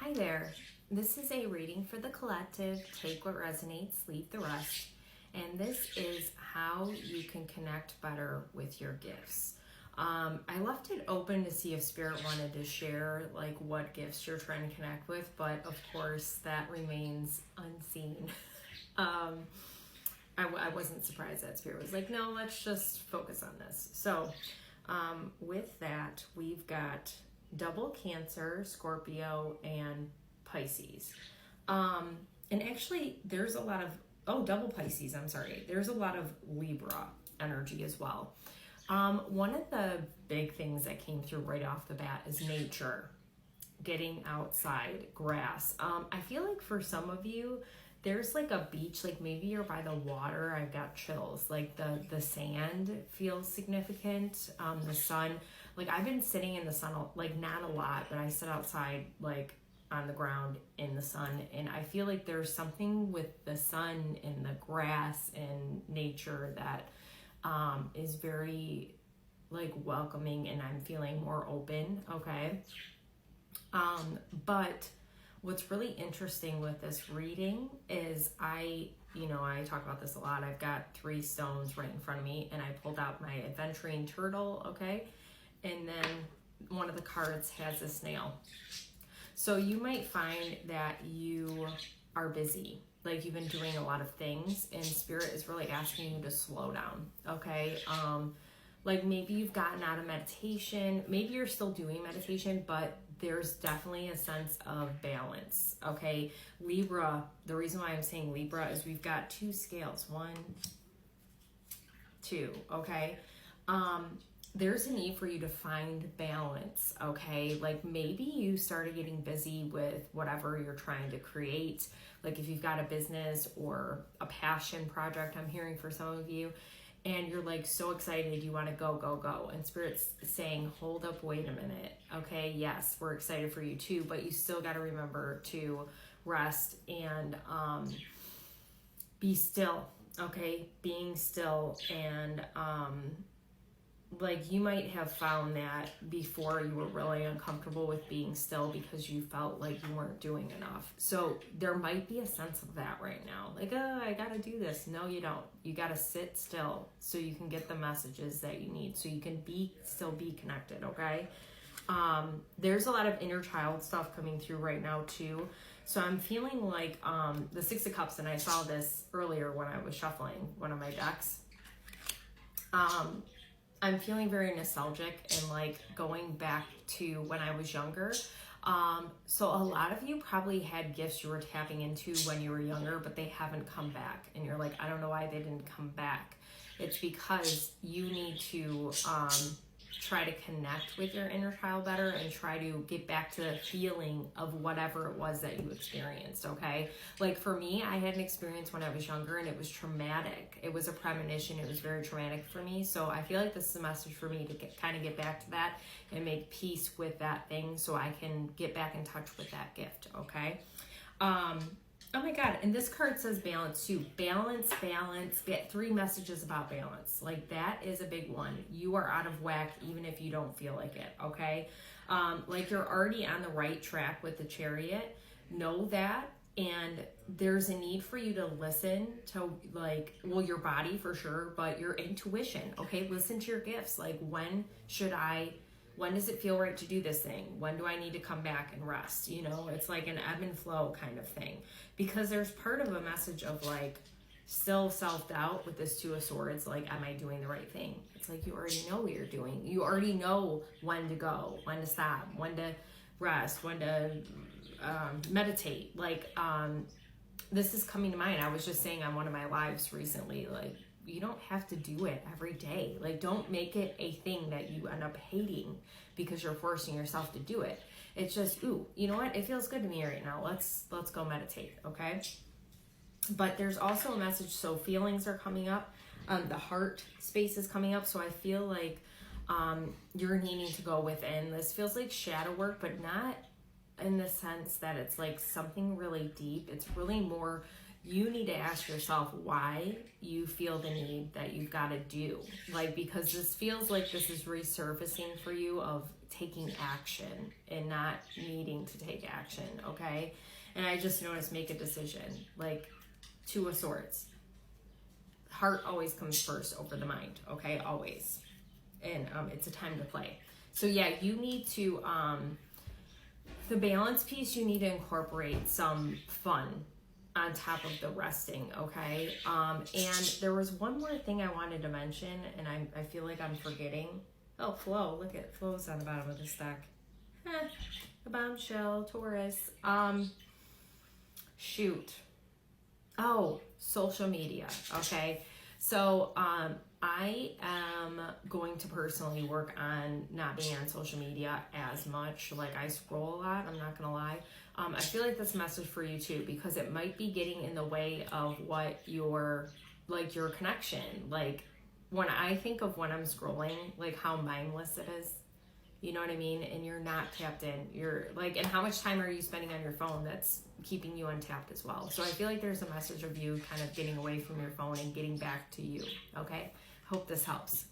Hi there. This is a reading for the collective. Take what resonates, leave the rest. And this is how you can connect better with your gifts. I left it open to see if Spirit wanted to share like what gifts you're trying to connect with, but of course that remains unseen. I wasn't surprised that Spirit was like, no, let's just focus on this. So with that, we've got double Cancer, Scorpio, and Pisces. And actually there's a lot of, double Pisces, I'm sorry. There's a lot of Libra energy as well. One of the big things that came through right off the bat is nature, getting outside, grass. I feel like for some of you, there's like a beach, like maybe you're by the water. I've got chills. Like the sand feels significant. The sun, like I've been sitting in the sun, like not a lot, but I sit outside like on the ground in the sun, and I feel like there's something with the sun and the grass and nature that is very like welcoming, and I'm feeling more open. Okay. But what's really interesting with this reading is I talk about this a lot. I've got 3 stones right in front of me, and I pulled out my Adventuring Turtle, okay? And then one of the cards has a snail. So you might find that you are busy, like you've been doing a lot of things, and Spirit is really asking you to slow down, okay? Like maybe you've gotten out of meditation, maybe you're still doing meditation, but there's definitely a sense of balance, okay? Libra, the reason why I'm saying Libra is we've got 2 scales, 1, 2, okay? There's a need for you to find balance, okay? Like maybe you started getting busy with whatever you're trying to create. Like if you've got a business or a passion project, I'm hearing for some of you, and you're like so excited, you want to go, go, go. And Spirit's saying, hold up, wait a minute. Okay, yes, we're excited for you too, but you still got to remember to rest and be still, okay? Being still. And like you might have found that before you were really uncomfortable with being still because you felt like you weren't doing enough. So there might be a sense of that right now. Like, oh, I gotta do this. No, you don't. You gotta sit still so you can get the messages that you need, so you can still be connected, okay? There's a lot of inner child stuff coming through right now too. So I'm feeling like the 6 of Cups, and I saw this earlier when I was shuffling one of my decks. I'm feeling very nostalgic and like going back to when I was younger. So a lot of you probably had gifts you were tapping into when you were younger, but they haven't come back. And you're like, I don't know why they didn't come back. It's because you need to try to connect with your inner child better and try to get back to the feeling of whatever it was that you experienced, okay? Like for me, I had an experience when I was younger and it was traumatic. It was a premonition. It was very traumatic for me. So I feel like this is a message for me to get back to that and make peace with that thing so I can get back in touch with that gift, okay? Oh my God, and this card says balance too. Balance, 3 messages about balance. Like that is a big one. You are out of whack even if you don't feel like it, okay? Like you're already on the right track with the Chariot. Know that. And there's a need for you to listen to your body for sure, but your intuition, okay? Listen to your gifts. Like when does it feel right to do this thing? When do I need to come back and rest? You know, it's like an ebb and flow kind of thing. Because there's part of a message of like still self-doubt with this 2 of Swords. Like, am I doing the right thing? It's like you already know what you're doing. You already know when to go, when to stop, when to rest, when to meditate. Like, this is coming to mind. I was just saying on one of my lives recently, like, you don't have to do it every day. Like, don't make it a thing that you end up hating because you're forcing yourself to do it. It's just, ooh, you know what? It feels good to me right now. Let's go meditate, okay? But there's also a message. So feelings are coming up. The heart space is coming up. So I feel like you're needing to go within. This feels like shadow work, but not in the sense that it's like something really deep. It's really more, you need to ask yourself why you feel the need that you've got to do. Like, because this feels like this is resurfacing for you of taking action and not needing to take action, okay? And I just noticed make a decision, like Two of Swords. Heart always comes first over the mind, okay? Always. And it's a time to play. So yeah, you need to, the balance piece, you need to incorporate some fun on top of the resting, okay? And there was one more thing I wanted to mention, and I feel like I'm forgetting. Oh, Flo, look at Flo's on the bottom of this deck. A bombshell, Taurus. Shoot. Oh, social media, okay? So I am going to personally work on not being on social media as much. Like, I scroll a lot, I'm not gonna lie. I feel like this message for you too, because it might be getting in the way of what your connection. Like, when I think of when I'm scrolling, like how mindless it is, you know what I mean? And you're not tapped in. You're like, and how much time are you spending on your phone that's keeping you untapped as well? So I feel like there's a message of you kind of getting away from your phone and getting back to you, okay? Hope this helps.